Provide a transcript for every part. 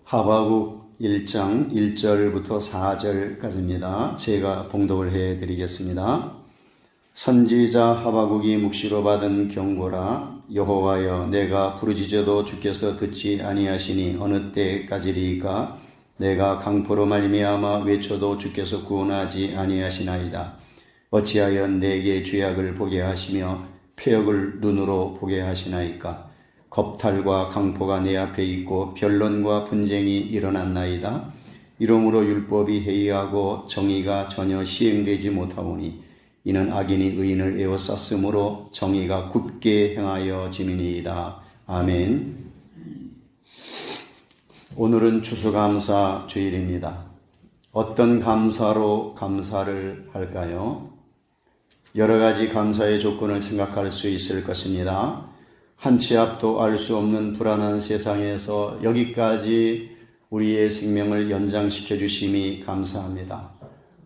하박국 1장 1절부터 4절까지입니다. 제가 봉독을 해드리겠습니다. 선지자 하박국이 묵시로 받은 경고라. 여호와여, 내가 부르짖어도 주께서 듣지 아니하시니 어느 때까지리까? 내가 강포로 말미암아 외쳐도 주께서 구원하지 아니하시나이다. 어찌하여 내게 죄악을 보게 하시며 폐역을 눈으로 보게 하시나이까? 겁탈과 강포가 내 앞에 있고 변론과 분쟁이 일어났나이다. 이러므로 율법이 해이하고 정의가 전혀 시행되지 못하오니 이는 악인이 의인을 에워쌌으므로 정의가 굳게 행하여 지민이이다. 아멘. 오늘은 추수감사 주일입니다. 어떤 감사로 감사를 할까요? 여러 가지 감사의 조건을 생각할 수 있을 것입니다. 한 치 앞도 알 수 없는 불안한 세상에서 여기까지 우리의 생명을 연장시켜 주심이 감사합니다.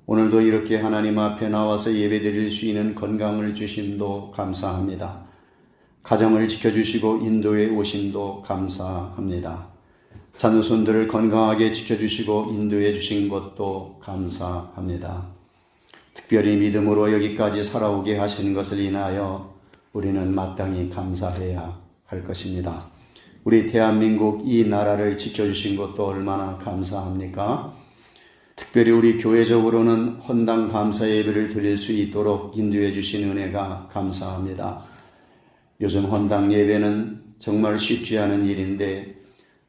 오늘도 이렇게 하나님 앞에 나와서 예배드릴 수 있는 건강을 주심도 감사합니다. 가정을 지켜주시고 인도에 오심도 감사합니다. 자녀손들을 건강하게 지켜주시고 인도해 주신 것도 감사합니다. 특별히 믿음으로 여기까지 살아오게 하신 것을 인하여 우리는 마땅히 감사해야 할 것입니다. 우리 대한민국 이 나라를 지켜주신 것도 얼마나 감사합니까? 특별히 우리 교회적으로는 헌당 감사 예배를 드릴 수 있도록 인도해 주신 은혜가 감사합니다. 요즘 헌당 예배는 정말 쉽지 않은 일인데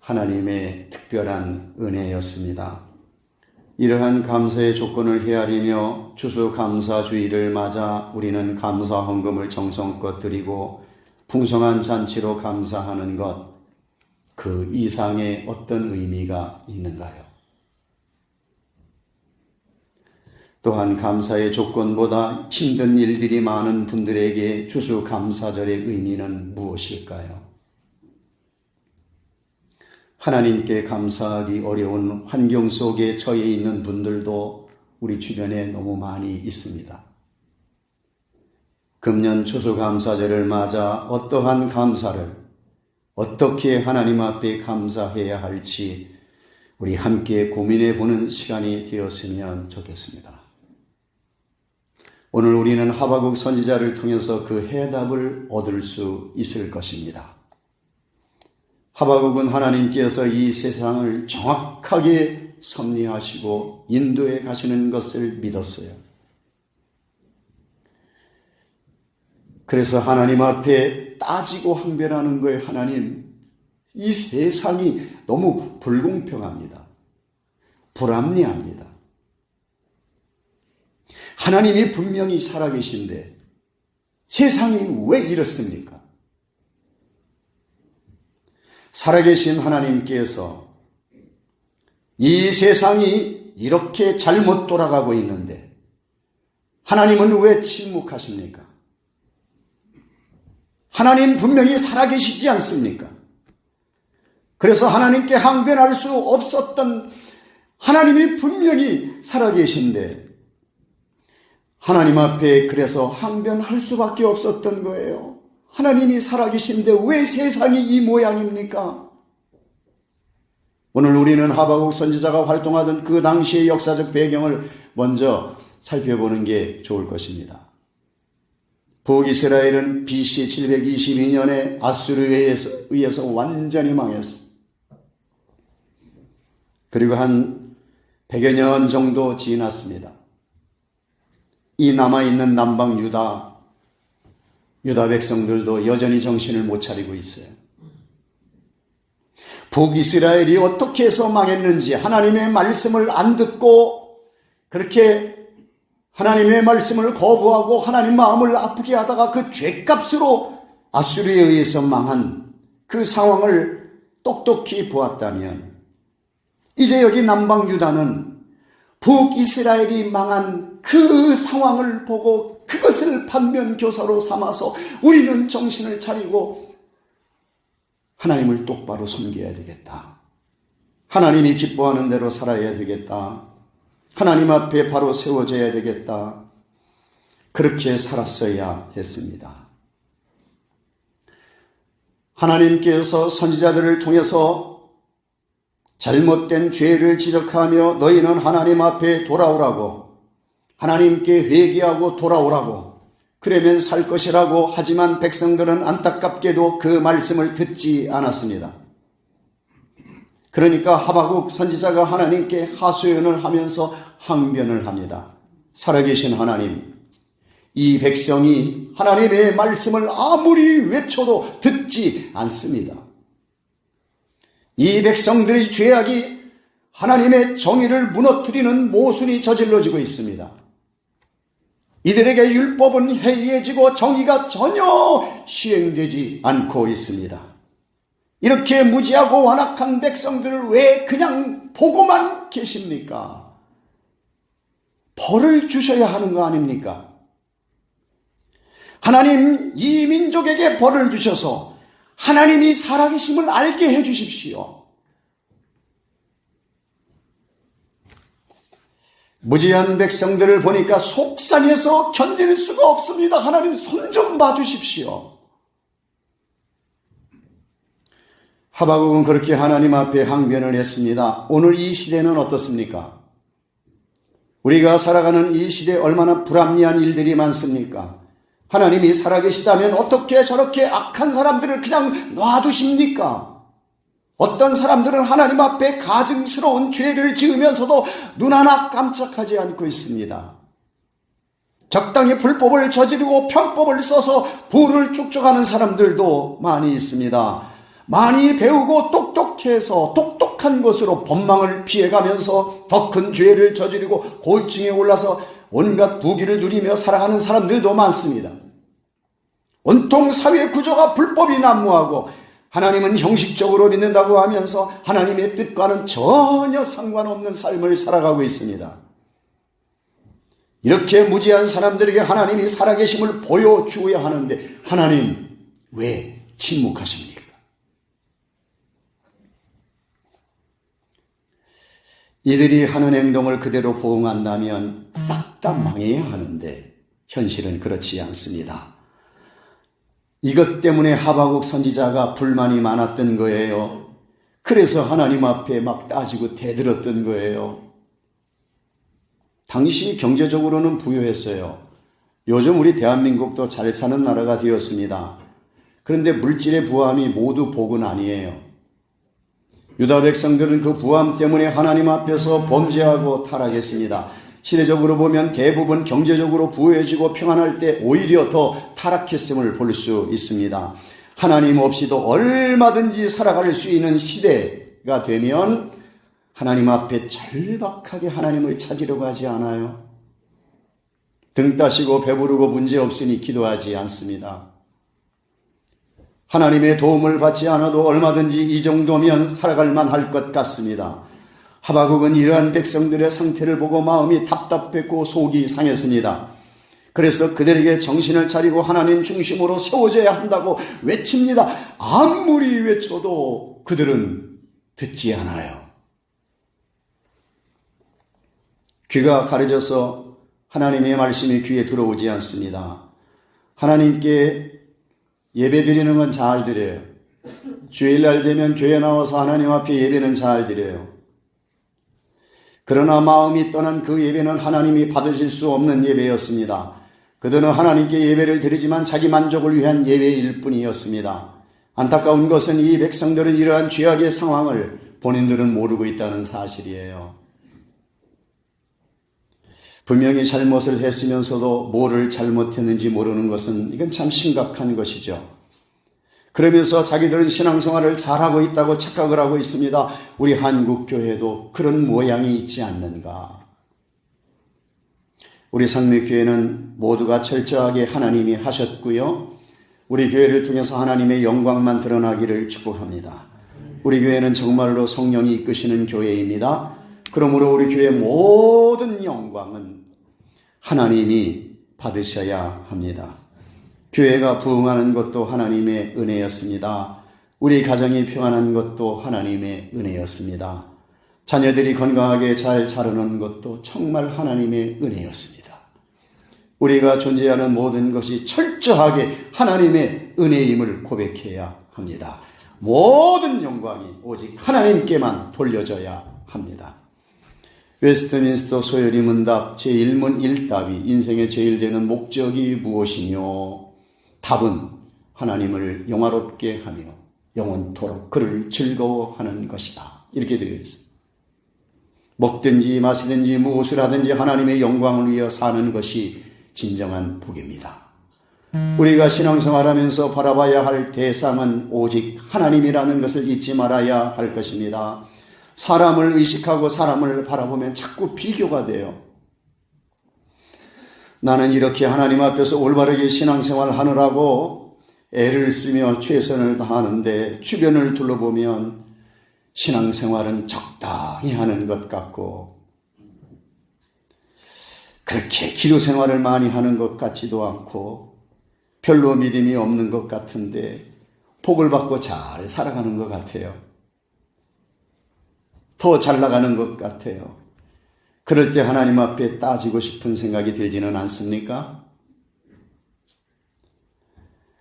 하나님의 특별한 은혜였습니다. 이러한 감사의 조건을 헤아리며 추수감사주의를 맞아 우리는 감사 헌금을 정성껏 드리고 풍성한 잔치로 감사하는 것, 그 이상의 어떤 의미가 있는가요? 또한 감사의 조건보다 힘든 일들이 많은 분들에게 추수감사절의 의미는 무엇일까요? 하나님께 감사하기 어려운 환경 속에 처해 있는 분들도 우리 주변에 너무 많이 있습니다. 금년 추수감사절을 맞아 어떠한 감사를 어떻게 하나님 앞에 감사해야 할지 우리 함께 고민해 보는 시간이 되었으면 좋겠습니다. 오늘 우리는 하박국 선지자를 통해서 그 해답을 얻을 수 있을 것입니다. 하박국은 하나님께서 이 세상을 정확하게 섭리하시고 인도해 가시는 것을 믿었어요. 그래서 하나님 앞에 따지고 항변하는 거예요. 하나님, 이 세상이 너무 불공평합니다. 불합리합니다. 하나님이 분명히 살아계신데 세상이 왜 이렇습니까? 살아계신 하나님께서 이 세상이 이렇게 잘못 돌아가고 있는데 하나님은 왜 침묵하십니까? 하나님 분명히 살아계시지 않습니까? 그래서 하나님께 항변할 수 없었던 하나님이 분명히 살아계신데 하나님 앞에 그래서 항변할 수밖에 없었던 거예요. 하나님이 살아계신데 왜 세상이 이 모양입니까? 오늘 우리는 하박국 선지자가 활동하던 그 당시의 역사적 배경을 먼저 살펴보는 게 좋을 것입니다. 북이스라엘은 BC 722년에 아수르에 의해서 완전히 망했습니다. 그리고 한 100여 년 정도 지났습니다. 이 남아있는 남방 유다 백성들도 여전히 정신을 못 차리고 있어요. 북이스라엘이 어떻게 해서 망했는지 하나님의 말씀을 안 듣고 그렇게 하나님의 말씀을 거부하고 하나님 마음을 아프게 하다가 그 죄값으로 아수르에 의해서 망한 그 상황을 똑똑히 보았다면 이제 여기 남방 유다는 북이스라엘이 망한 그 상황을 보고 그것을 반면교사로 삼아서 우리는 정신을 차리고 하나님을 똑바로 섬겨야 되겠다. 하나님이 기뻐하는 대로 살아야 되겠다. 하나님 앞에 바로 세워져야 되겠다. 그렇게 살았어야 했습니다. 하나님께서 선지자들을 통해서 잘못된 죄를 지적하며 너희는 하나님 앞에 돌아오라고, 하나님께 회개하고 돌아오라고, 그러면 살 것이라고 하지만 백성들은 안타깝게도 그 말씀을 듣지 않았습니다. 그러니까 하박국 선지자가 하나님께 하소연을 하면서 항변을 합니다. 살아계신 하나님, 이 백성이 하나님의 말씀을 아무리 외쳐도 듣지 않습니다. 이 백성들의 죄악이 하나님의 정의를 무너뜨리는 모순이 저질러지고 있습니다. 이들에게 율법은 해이해지고 정의가 전혀 시행되지 않고 있습니다. 이렇게 무지하고 완악한 백성들을 왜 그냥 보고만 계십니까? 벌을 주셔야 하는 거 아닙니까? 하나님, 이 민족에게 벌을 주셔서 하나님이 살아계심을 알게 해 주십시오. 무지한 백성들을 보니까 속상해서 견딜 수가 없습니다. 하나님, 손 좀 봐주십시오. 하박국은 그렇게 하나님 앞에 항변을 했습니다. 오늘 이 시대는 어떻습니까? 우리가 살아가는 이 시대에 얼마나 불합리한 일들이 많습니까? 하나님이 살아계시다면 어떻게 저렇게 악한 사람들을 그냥 놔두십니까? 어떤 사람들은 하나님 앞에 가증스러운 죄를 지으면서도 눈 하나 깜짝하지 않고 있습니다. 적당히 불법을 저지르고 편법을 써서 부를 축적하는 사람들도 많이 있습니다. 많이 배우고 똑똑해서 똑똑한 것으로 법망을 피해가면서 더 큰 죄를 저지르고 고위층에 올라서 온갖 부귀를 누리며 살아가는 사람들도 많습니다. 온통 사회 구조가 불법이 난무하고 하나님은 형식적으로 믿는다고 하면서 하나님의 뜻과는 전혀 상관없는 삶을 살아가고 있습니다. 이렇게 무지한 사람들에게 하나님이 살아계심을 보여주어야 하는데 하나님 왜 침묵하십니까? 이들이 하는 행동을 그대로 보응한다면 싹 다 망해야 하는데 현실은 그렇지 않습니다. 이것 때문에 하박국 선지자가 불만이 많았던 거예요. 그래서 하나님 앞에 막 따지고 대들었던 거예요. 당시 경제적으로는 부유했어요. 요즘 우리 대한민국도 잘 사는 나라가 되었습니다. 그런데 물질의 부함이 모두 복은 아니에요. 유다 백성들은 그 부함 때문에 하나님 앞에서 범죄하고 타락했습니다. 시대적으로 보면 대부분 경제적으로 부유해지고 평안할 때 오히려 더 타락했음을 볼 수 있습니다. 하나님 없이도 얼마든지 살아갈 수 있는 시대가 되면 하나님 앞에 절박하게 하나님을 찾으려고 하지 않아요. 등 따시고 배부르고 문제없으니 기도하지 않습니다. 하나님의 도움을 받지 않아도 얼마든지 이 정도면 살아갈 만할 것 같습니다. 하박국은 이러한 백성들의 상태를 보고 마음이 답답했고 속이 상했습니다. 그래서 그들에게 정신을 차리고 하나님 중심으로 세워져야 한다고 외칩니다. 아무리 외쳐도 그들은 듣지 않아요. 귀가 가려져서 하나님의 말씀이 귀에 들어오지 않습니다. 하나님께 예배 드리는 건 잘 드려요. 주일날 되면 교회 나와서 하나님 앞에 예배는 잘 드려요. 그러나 마음이 떠난 그 예배는 하나님이 받으실 수 없는 예배였습니다. 그들은 하나님께 예배를 드리지만 자기 만족을 위한 예배일 뿐이었습니다. 안타까운 것은 이 백성들은 이러한 죄악의 상황을 본인들은 모르고 있다는 사실이에요. 분명히 잘못을 했으면서도 뭐를 잘못했는지 모르는 것은 이건 참 심각한 것이죠. 그러면서 자기들은 신앙생활을 잘하고 있다고 착각을 하고 있습니다. 우리 한국교회도 그런 모양이 있지 않는가. 우리 상미교회는 모두가 철저하게 하나님이 하셨고요. 우리 교회를 통해서 하나님의 영광만 드러나기를 축복합니다. 우리 교회는 정말로 성령이 이끄시는 교회입니다. 그러므로 우리 교회의 모든 영광은 하나님이 받으셔야 합니다. 교회가 부흥하는 것도 하나님의 은혜였습니다. 우리 가정이 평안한 것도 하나님의 은혜였습니다. 자녀들이 건강하게 잘 자라는 것도 정말 하나님의 은혜였습니다. 우리가 존재하는 모든 것이 철저하게 하나님의 은혜임을 고백해야 합니다. 모든 영광이 오직 하나님께만 돌려져야 합니다. 웨스트민스터 소요리 문답 제1문 1답이 인생의 제일 되는 목적이 무엇이뇨? 답은 하나님을 영화롭게 하며 영원토록 그를 즐거워하는 것이다. 이렇게 되어 있습니다. 먹든지 마시든지 무엇을 하든지 하나님의 영광을 위해 사는 것이 진정한 복입니다. 우리가 신앙생활하면서 바라봐야 할 대상은 오직 하나님이라는 것을 잊지 말아야 할 것입니다. 사람을 의식하고 사람을 바라보면 자꾸 비교가 돼요. 나는 이렇게 하나님 앞에서 올바르게 신앙생활 하느라고 애를 쓰며 최선을 다하는데 주변을 둘러보면 신앙생활은 적당히 하는 것 같고 그렇게 기도생활을 많이 하는 것 같지도 않고 별로 믿음이 없는 것 같은데 복을 받고 잘 살아가는 것 같아요. 더 잘 나가는 것 같아요. 그럴 때 하나님 앞에 따지고 싶은 생각이 들지는 않습니까?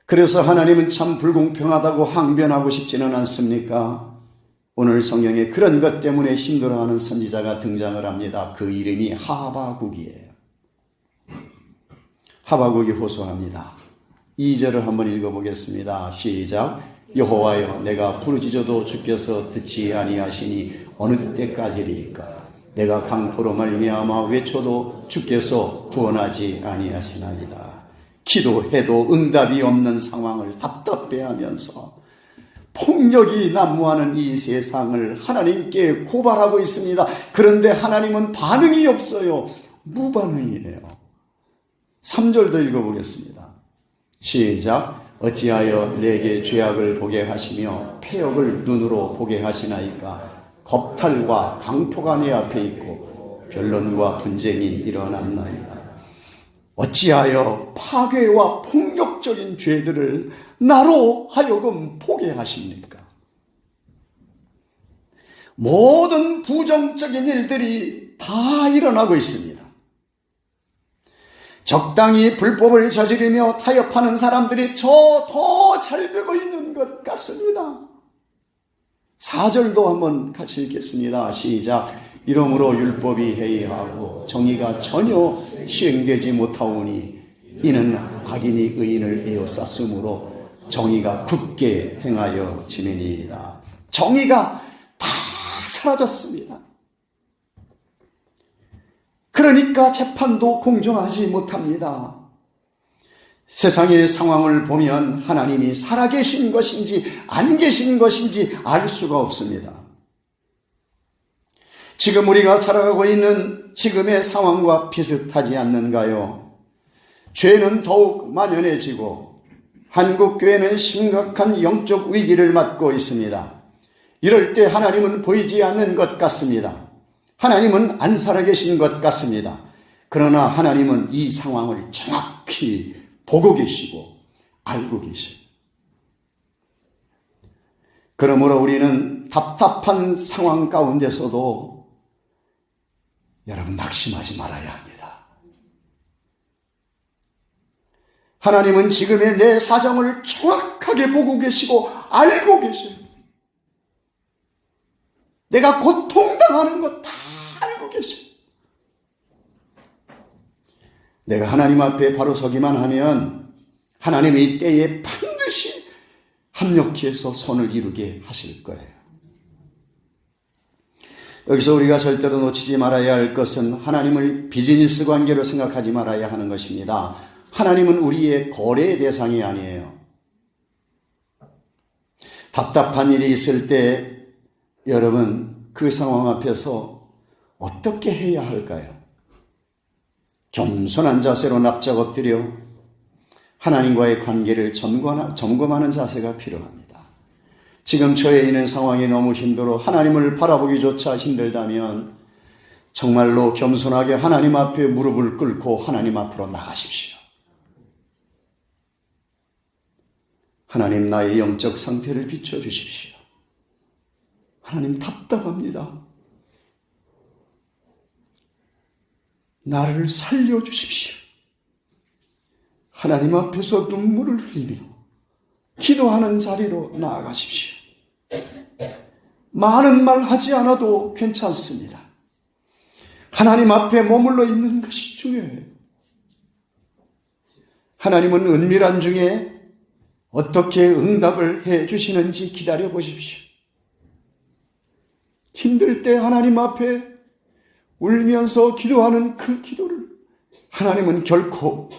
그래서 하나님은 참 불공평하다고 항변하고 싶지는 않습니까? 오늘 성경에 그런 것 때문에 힘들어하는 선지자가 등장을 합니다. 그 이름이 하바국이에요. 하바국이 호소합니다. 2절을 한번 읽어보겠습니다. 시작. 여호와여 내가 부르짖어도 주께서 듣지 아니하시니 어느 때까지리까? 내가 강포로 말미암아 외쳐도 주께서 구원하지 아니하시나이다. 기도해도 응답이 없는 상황을 답답해하면서 폭력이 난무하는 이 세상을 하나님께 고발하고 있습니다. 그런데 하나님은 반응이 없어요. 무반응이에요. 3절도 읽어보겠습니다. 시작. 어찌하여 내게 죄악을 보게 하시며 패역을 눈으로 보게 하시나이까? 겁탈과 강포가 내 앞에 있고 변론과 분쟁이 일어났나이다. 어찌하여 파괴와 폭력적인 죄들을 나로 하여금 보게 하십니까? 모든 부정적인 일들이 다 일어나고 있습니다. 적당히 불법을 저지르며 타협하는 사람들이 더 잘 되고 있는 것 같습니다. 4절도 한번 같이 읽겠습니다. 시작. 이러므로 율법이 해이하고 정의가 전혀 시행되지 못하오니 이는 악인이 의인을 에워쌌으므로 정의가 굳게 행하여 지내니이다. 정의가 다 사라졌습니다. 그러니까 재판도 공정하지 못합니다. 세상의 상황을 보면 하나님이 살아계신 것인지 안 계신 것인지 알 수가 없습니다. 지금 우리가 살아가고 있는 지금의 상황과 비슷하지 않는가요? 죄는 더욱 만연해지고 한국교회는 심각한 영적 위기를 맞고 있습니다. 이럴 때 하나님은 보이지 않는 것 같습니다. 하나님은 안 살아계신 것 같습니다. 그러나 하나님은 이 상황을 정확히 보고 계시고 알고 계십니다. 그러므로 우리는 답답한 상황 가운데서도 여러분 낙심하지 말아야 합니다. 하나님은 지금의 내 사정을 정확하게 보고 계시고 알고 계셔요. 내가 고통당하는 것 다 알고 계셔요. 내가 하나님 앞에 바로 서기만 하면 하나님의 때에 반드시 합력해서 선을 이루게 하실 거예요. 여기서 우리가 절대로 놓치지 말아야 할 것은 하나님을 비즈니스 관계로 생각하지 말아야 하는 것입니다. 하나님은 우리의 거래 대상이 아니에요. 답답한 일이 있을 때 여러분 그 상황 앞에서 어떻게 해야 할까요? 겸손한 자세로 납작 엎드려 하나님과의 관계를 점검하는 자세가 필요합니다. 지금 처해 있는 상황이 너무 힘들어 하나님을 바라보기조차 힘들다면 정말로 겸손하게 하나님 앞에 무릎을 꿇고 하나님 앞으로 나가십시오. 하나님 나의 영적 상태를 비춰주십시오. 하나님 답답합니다. 나를 살려주십시오. 하나님 앞에서 눈물을 흘리며 기도하는 자리로 나아가십시오. 많은 말 하지 않아도 괜찮습니다. 하나님 앞에 머물러 있는 것이 중요해요. 하나님은 은밀한 중에 어떻게 응답을 해 주시는지 기다려 보십시오. 힘들 때 하나님 앞에 울면서 기도하는 그 기도를 하나님은 결코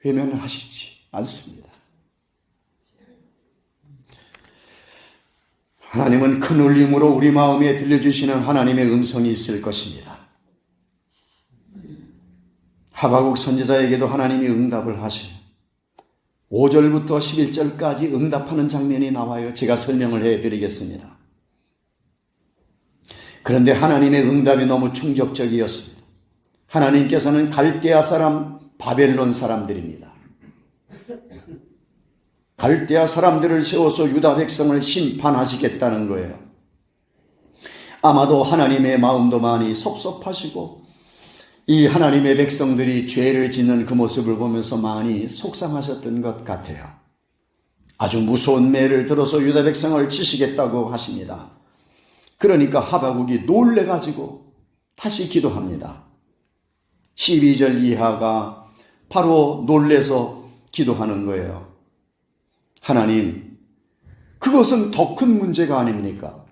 외면하시지 않습니다. 하나님은 큰 울림으로 우리 마음에 들려주시는 하나님의 음성이 있을 것입니다. 하박국 선지자에게도 하나님이 응답을 하셔요. 5절부터 11절까지 응답하는 장면이 나와요. 제가 설명을 해드리겠습니다. 그런데 하나님의 응답이 너무 충격적이었습니다. 하나님께서는 갈대아 사람, 바벨론 사람들입니다. 갈대아 사람들을 세워서 유다 백성을 심판하시겠다는 거예요. 아마도 하나님의 마음도 많이 섭섭하시고 이 하나님의 백성들이 죄를 짓는 그 모습을 보면서 많이 속상하셨던 것 같아요. 아주 무서운 매를 들어서 유다 백성을 치시겠다고 하십니다. 그러니까 하박국이 놀래가지고 다시 기도합니다. 12절 이하가 바로 놀래서 기도하는 거예요. 하나님, 그것은 더 큰 문제가 아닙니까?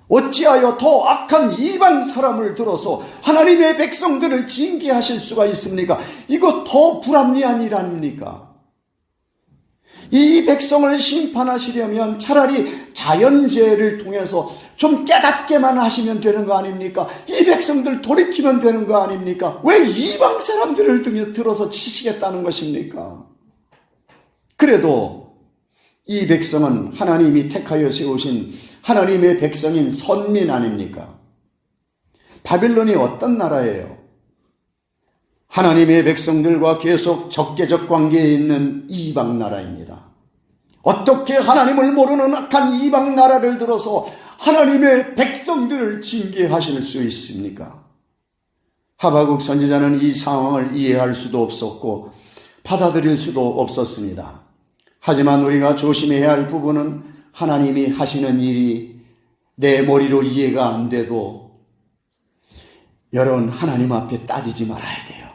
어찌하여 더 악한 이방 사람을 들어서 하나님의 백성들을 징계하실 수가 있습니까? 이거 더 불합리한 일 아닙니까? 이 백성을 심판하시려면 차라리 자연재해를 통해서 좀 깨닫게만 하시면 되는 거 아닙니까? 이 백성들 돌이키면 되는 거 아닙니까? 왜 이방 사람들을 들어서 치시겠다는 것입니까? 그래도 이 백성은 하나님이 택하여 세우신 하나님의 백성인 선민 아닙니까? 바빌론이 어떤 나라예요? 하나님의 백성들과 계속 적개적 관계에 있는 이방 나라입니다. 어떻게 하나님을 모르는 악한 이방 나라를 들어서 하나님의 백성들을 징계하실 수 있습니까? 하박국 선지자는 이 상황을 이해할 수도 없었고 받아들일 수도 없었습니다. 하지만 우리가 조심해야 할 부분은 하나님이 하시는 일이 내 머리로 이해가 안 돼도 여러분 하나님 앞에 따지지 말아야 돼요.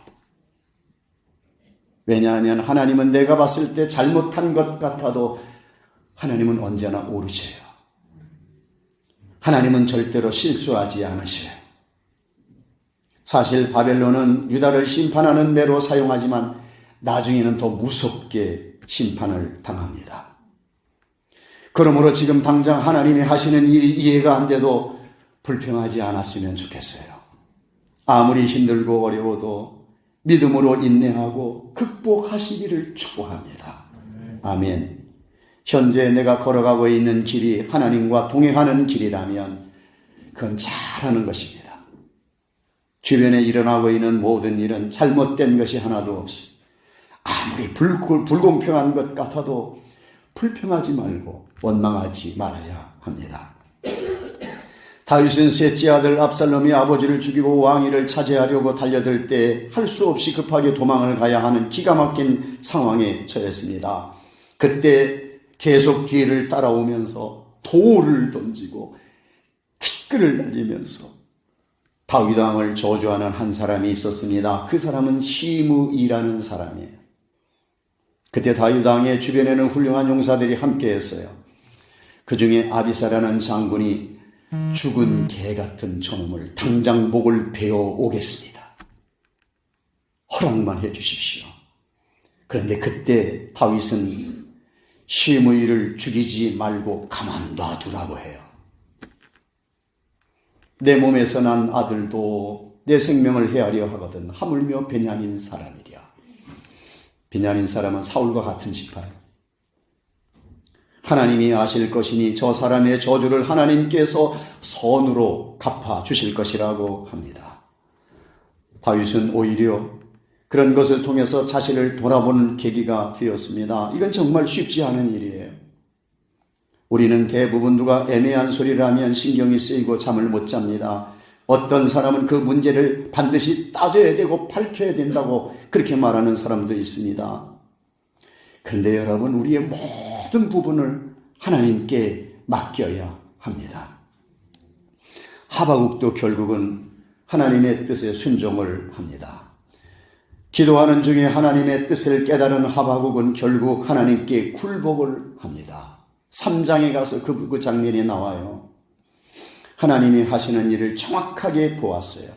왜냐하면 하나님은 내가 봤을 때 잘못한 것 같아도 하나님은 언제나 옳으셔요. 하나님은 절대로 실수하지 않으셔요. 사실 바벨론은 유다를 심판하는 매로 사용하지만 나중에는 더 무섭게 심판을 당합니다. 그러므로 지금 당장 하나님이 하시는 일이 이해가 안 돼도 불평하지 않았으면 좋겠어요. 아무리 힘들고 어려워도 믿음으로 인내하고 극복하시기를 축복합니다. 아멘. 현재 내가 걸어가고 있는 길이 하나님과 동행하는 길이라면 그건 잘하는 것입니다. 주변에 일어나고 있는 모든 일은 잘못된 것이 하나도 없습니다. 아무리 불공평한 것 같아도 불평하지 말고 원망하지 말아야 합니다. 다윗은 셋째 아들 압살롬이 아버지를 죽이고 왕위를 차지하려고 달려들 때 할 수 없이 급하게 도망을 가야 하는 기가 막힌 상황에 처했습니다. 그때 계속 뒤를 따라오면서 돌을 던지고 티끌을 날리면서 다윗 왕을 저주하는 한 사람이 있었습니다. 그 사람은 시므이라는 사람이에요. 그때 다윗 왕의 주변에는 훌륭한 용사들이 함께했어요. 그 중에 아비사라는 장군이 죽은 개 같은 저놈을 당장 목을 베어 오겠습니다. 허락만 해 주십시오. 그런데 그때 다윗은 시므이를 죽이지 말고 가만 놔두라고 해요. 내 몸에서 난 아들도 내 생명을 헤아려 하거든 하물며 베냐민 사람이랴. 베냐민 사람은 사울과 같은 지파예요. 하나님이 아실 것이니 저 사람의 저주를 하나님께서 선으로 갚아 주실 것이라고 합니다. 다윗은 오히려 그런 것을 통해서 자신을 돌아보는 계기가 되었습니다. 이건 정말 쉽지 않은 일이에요. 우리는 대부분 누가 애매한 소리를 하면 신경이 쓰이고 잠을 못 잡니다. 어떤 사람은 그 문제를 반드시 따져야 되고 밝혀야 된다고 그렇게 말하는 사람도 있습니다. 그런데 여러분, 우리의 모든 부분을 하나님께 맡겨야 합니다. 하박국도 결국은 하나님의 뜻에 순종을 합니다. 기도하는 중에 하나님의 뜻을 깨달은 하박국은 결국 하나님께 굴복을 합니다. 3장에 가서 그 장면이 나와요. 하나님이 하시는 일을 정확하게 보았어요.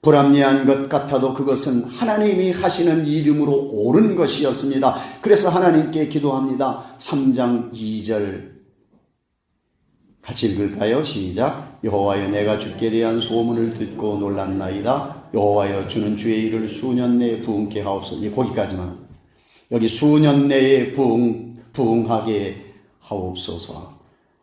불합리한 것 같아도 그것은 하나님이 하시는 이름으로 옳은 것이었습니다. 그래서 하나님께 기도합니다. 3장 2절 같이 읽을까요? 시작. 여호와여, 내가 주께 대한 소문을 듣고 놀랐나이다. 여호와여, 주는 주의 일을 수년 내에 부응케 하옵소서. 거기까지만. 여기 수년 내에 부응하게 하옵소서.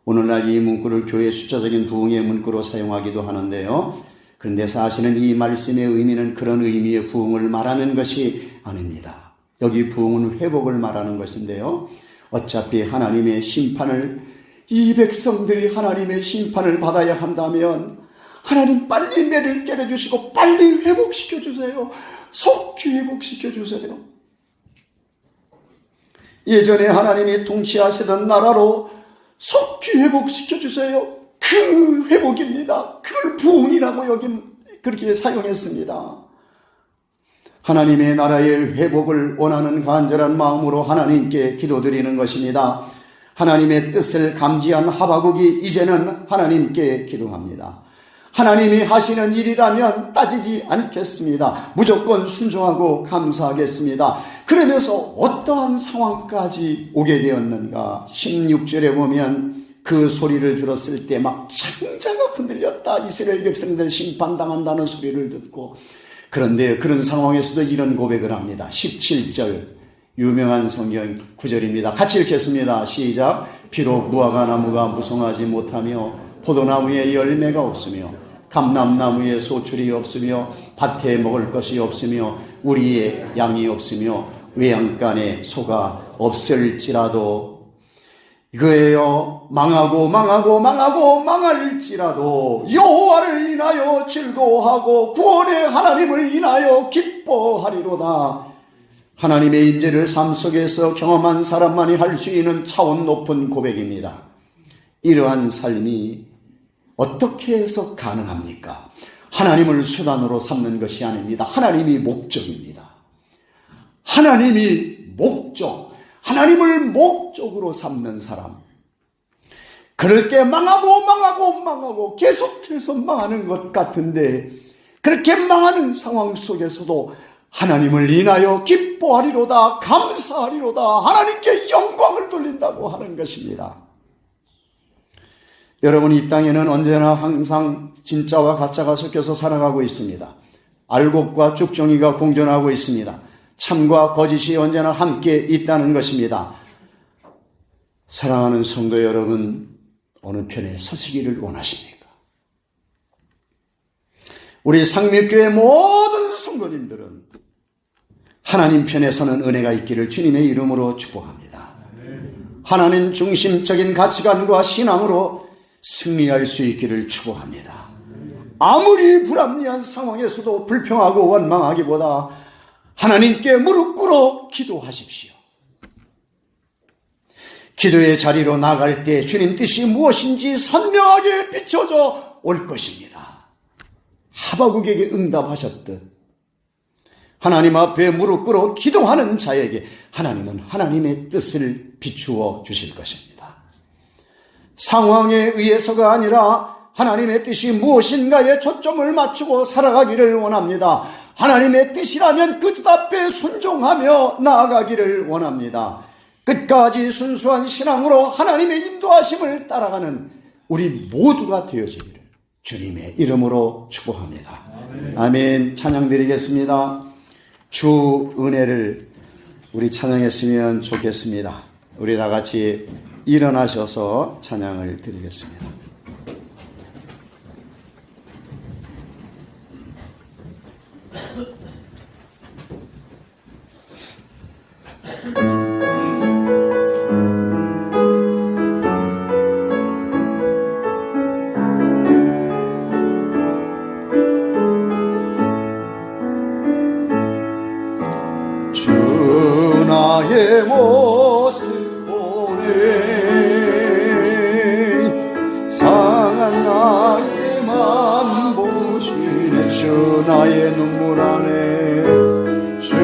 오늘날 이 문구를 교회 숫자적인 부응의 문구로 사용하기도 하는데요. 그런데 사실은 이 말씀의 의미는 그런 의미의 부응을 말하는 것이 아닙니다. 여기 부응은 회복을 말하는 것인데요. 어차피 하나님의 심판을, 이 백성들이 하나님의 심판을 받아야 한다면 하나님 빨리 매를 깨려주시고 빨리 회복시켜주세요. 속히 회복시켜주세요. 예전에 하나님이 통치하시던 나라로 속히 회복시켜주세요. 그 회복입니다. 그걸 부흥이라고 그렇게 사용했습니다. 하나님의 나라의 회복을 원하는 간절한 마음으로 하나님께 기도드리는 것입니다. 하나님의 뜻을 감지한 하박국이 이제는 하나님께 기도합니다. 하나님이 하시는 일이라면 따지지 않겠습니다. 무조건 순종하고 감사하겠습니다. 그러면서 어떠한 상황까지 오게 되었는가? 16절에 보면 그 소리를 들었을 때 막 창자가 흔들렸다. 이스라엘 백성들 심판당한다는 소리를 듣고. 그런데 그런 상황에서도 이런 고백을 합니다. 17절 유명한 성경 구절입니다. 같이 읽겠습니다. 시작. 비록 무화과 나무가 무성하지 못하며 포도나무에 열매가 없으며 감람나무에 소출이 없으며 밭에 먹을 것이 없으며 우리의 양이 없으며 외양간에 소가 없을지라도 이거예요. 망하고 망할지라도 여호와를 인하여 즐거워하고 구원의 하나님을 인하여 기뻐하리로다. 하나님의 임재를 삶 속에서 경험한 사람만이 할 수 있는 차원 높은 고백입니다. 이러한 삶이 어떻게 해서 가능합니까? 하나님을 수단으로 삼는 것이 아닙니다. 하나님이 목적입니다. 하나님이 목적, 하나님을 목적으로 삼는 사람. 그럴 때 망하고 계속해서 망하는 것 같은데 그렇게 망하는 상황 속에서도 하나님을 인하여 기뻐하리로다, 감사하리로다, 하나님께 영광을 돌린다고 하는 것입니다. 여러분, 이 땅에는 언제나 항상 진짜와 가짜가 섞여서 살아가고 있습니다. 알곡과 쭉정이가 공존하고 있습니다. 참과 거짓이 언제나 함께 있다는 것입니다. 사랑하는 성도 여러분, 어느 편에 서시기를 원하십니까? 우리 상미교회 모든 성도님들은 하나님 편에 서는 은혜가 있기를 주님의 이름으로 축복합니다. 하나님 중심적인 가치관과 신앙으로 승리할 수 있기를 축복합니다. 아무리 불합리한 상황에서도 불평하고 원망하기보다 하나님께 무릎 꿇어 기도하십시오. 기도의 자리로 나갈 때 주님 뜻이 무엇인지 선명하게 비춰져 올 것입니다. 하박국에게 응답하셨듯 하나님 앞에 무릎 꿇어 기도하는 자에게 하나님은 하나님의 뜻을 비추어 주실 것입니다. 상황에 의해서가 아니라 하나님의 뜻이 무엇인가에 초점을 맞추고 살아가기를 원합니다. 하나님의 뜻이라면 그 뜻 앞에 순종하며 나아가기를 원합니다. 끝까지 순수한 신앙으로 하나님의 인도하심을 따라가는 우리 모두가 되어지기를 주님의 이름으로 축복합니다. 아멘. 찬양 드리겠습니다. 주 은혜를 우리 찬양했으면 좋겠습니다. 우리 다 같이 일어나셔서 찬양을 드리겠습니다. 주 나의 모습 보네 주 나의 눈물 안에 주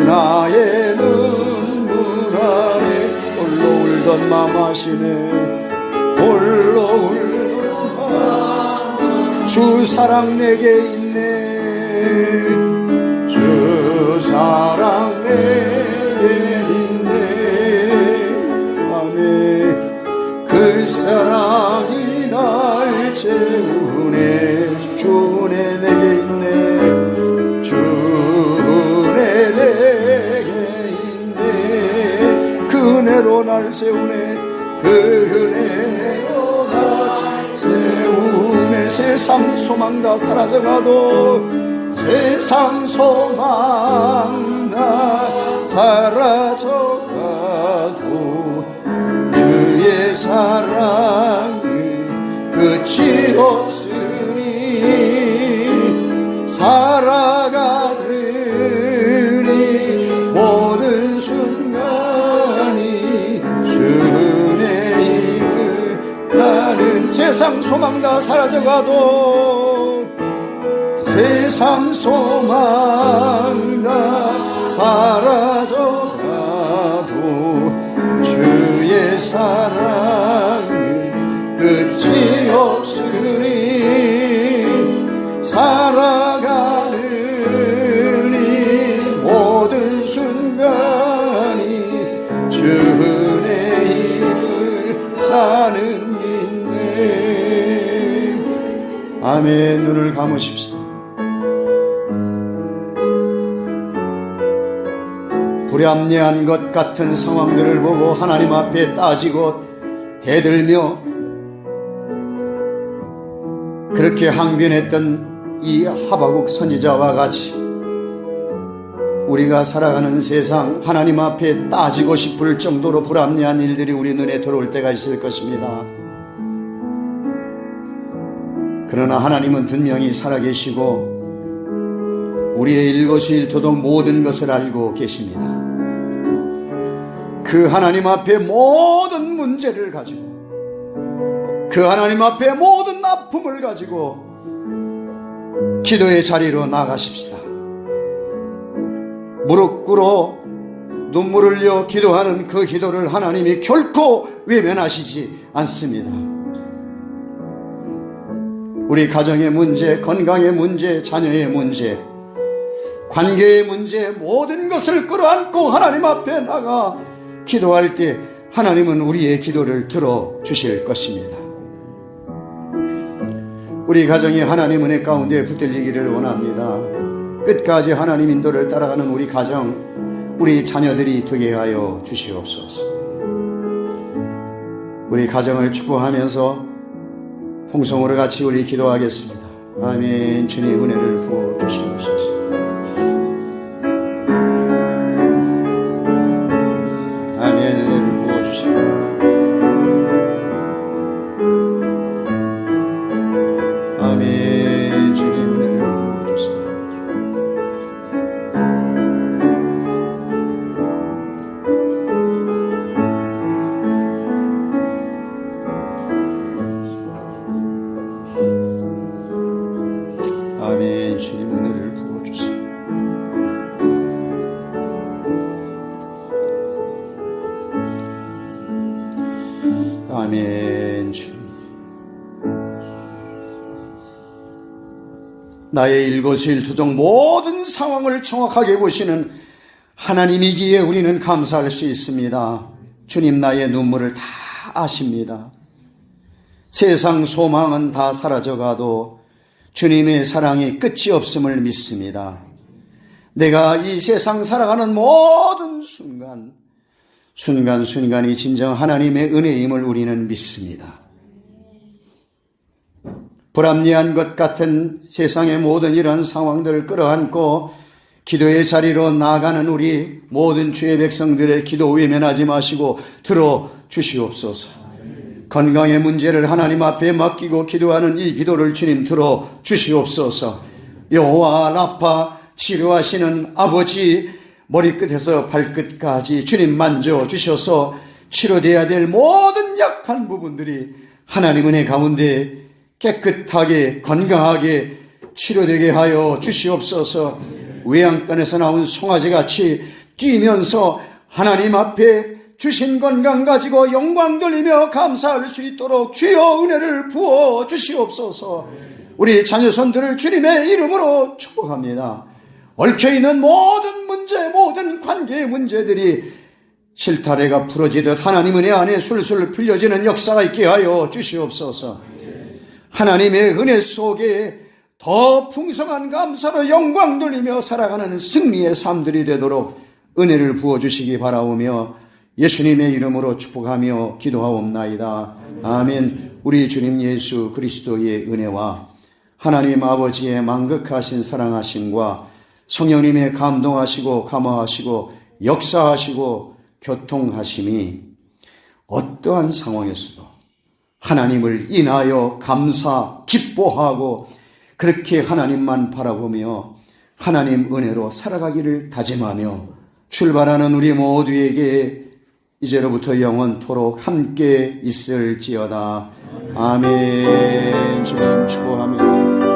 나의 눈물 안에 홀로 울던 맘 아시네 홀로 울던 맘 주 사랑 내게 있네 주 사랑 내게 있네 아멘 그 사랑이 날 채우네 주 은혜 내게 있네 주 은혜 내게 있네 그 은혜로 날 세우네 그 은혜로 날 세우네 세상 소망 다 사라져가도 세상 소망 다 사라져가도 주의 사랑이 끝이 없으니 살아가느니 모든 순간이 주의 힘을 나는 세상 소망 다 사라져가도 세상 소망 다 사라져가도 주의 사랑이 끝이 없으니 살아가느니 모든 순간이 주의 힘을 나는 믿네 아멘 눈을 감으십시오 불합리한 것 같은 상황들을 보고 하나님 앞에 따지고 대들며 그렇게 항변했던 이 하박국 선지자와 같이 우리가 살아가는 세상 하나님 앞에 따지고 싶을 정도로 불합리한 일들이 우리 눈에 들어올 때가 있을 것입니다. 그러나 하나님은 분명히 살아계시고 우리의 일거수일투족 모든 것을 알고 계십니다. 그 하나님 앞에 모든 문제를 가지고 그 하나님 앞에 모든 아픔을 가지고 기도의 자리로 나가십시다. 무릎 꿇어 눈물을 흘려 기도하는 그 기도를 하나님이 결코 외면하시지 않습니다. 우리 가정의 문제, 건강의 문제, 자녀의 문제, 관계의 문제 모든 것을 끌어안고 하나님 앞에 나가 기도할 때 하나님은 우리의 기도를 들어주실 것입니다. 우리 가정이 하나님 은혜 가운데 붙들리기를 원합니다. 끝까지 하나님 인도를 따라가는 우리 가정, 우리 자녀들이 되게 하여 주시옵소서. 우리 가정을 축복하면서 통성으로 같이 우리 기도하겠습니다. 아멘. 주님 은혜를 부어 주시옵소서. 아멘. 은혜를 부어 주시옵소서. 아멘. 주님 은혜를 부어 주시옵소서. 아멘. 주님 은혜를 부어주시오. 아멘. 주님 나의 일거수일투족 모든 상황을 정확하게 보시는 하나님이기에 우리는 감사할 수 있습니다. 주님 나의 눈물을 다 아십니다. 세상 소망은 다 사라져가도 주님의 사랑이 끝이 없음을 믿습니다. 내가 이 세상 살아가는 모든 순간순간이 진정 하나님의 은혜임을 우리는 믿습니다. 불합리한 것 같은 세상의 모든 이런 상황들을 끌어안고 기도의 자리로 나아가는 우리 모든 주의 백성들의 기도 외면하지 마시고 들어주시옵소서. 건강의 문제를 하나님 앞에 맡기고 기도하는 이 기도를 주님 들어주시옵소서. 여호와 라파 치료하시는 아버지, 머리끝에서 발끝까지 주님 만져주셔서 치료되어야 될 모든 약한 부분들이 하나님 은혜 가운데 깨끗하게 건강하게 치료되게 하여 주시옵소서. 외양간에서 나온 송아지같이 뛰면서 하나님 앞에 주신 건강 가지고 영광 돌리며 감사할 수 있도록 주여 은혜를 부어 주시옵소서. 우리 자녀손들을 주님의 이름으로 축복합니다. 얽혀있는 모든 문제, 모든 관계의 문제들이 실타래가 풀어지듯 하나님 은혜 안에 술술 풀려지는 역사가 있게 하여 주시옵소서. 하나님의 은혜 속에 더 풍성한 감사로 영광 돌리며 살아가는 승리의 삶들이 되도록 은혜를 부어주시기 바라오며 예수님의 이름으로 축복하며 기도하옵나이다. 아멘. 우리 주님 예수 그리스도의 은혜와 하나님 아버지의 만극하신 사랑하심과 성령님의 감동하시고 감화하시고 역사하시고 교통하심이 어떠한 상황에서도 하나님을 인하여 감사 기뻐하고 그렇게 하나님만 바라보며 하나님 은혜로 살아가기를 다짐하며 출발하는 우리 모두에게 이제로부터 영원토록 함께 있을지어다. 아멘. 주님 축복합니다.